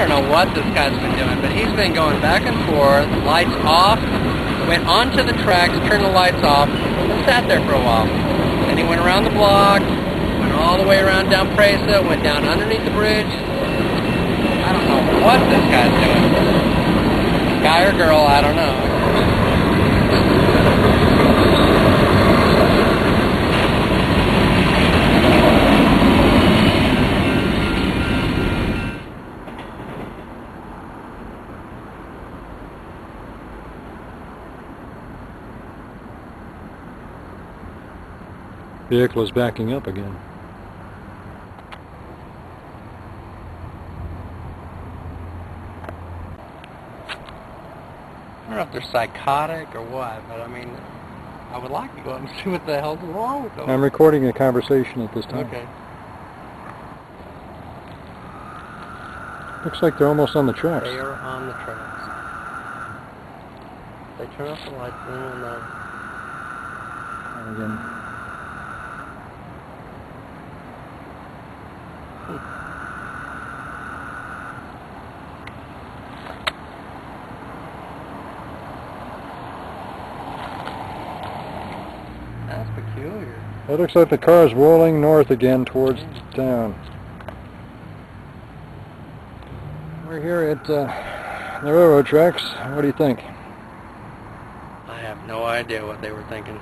don't know what this guy's been doing, but he's been going back and forth, lights off, went onto the tracks, turned the lights off, and sat there for a while. Then he went around the block, went all the way around down Presa, went down underneath the bridge. I don't know what this guy's doing. Guy or girl, I don't know. Vehicle is backing up again. I don't know if they're psychotic or what, but I mean, I would like to go out and see what the hell's wrong with them. I'm recording a conversation at this time. Okay. Looks like they're almost on the tracks. They are on the tracks. They turn off the lights, then we'll know. Again. That's peculiar. It looks like the car is rolling north again towards town. We're here at the railroad tracks. What do you think? I have no idea what they were thinking.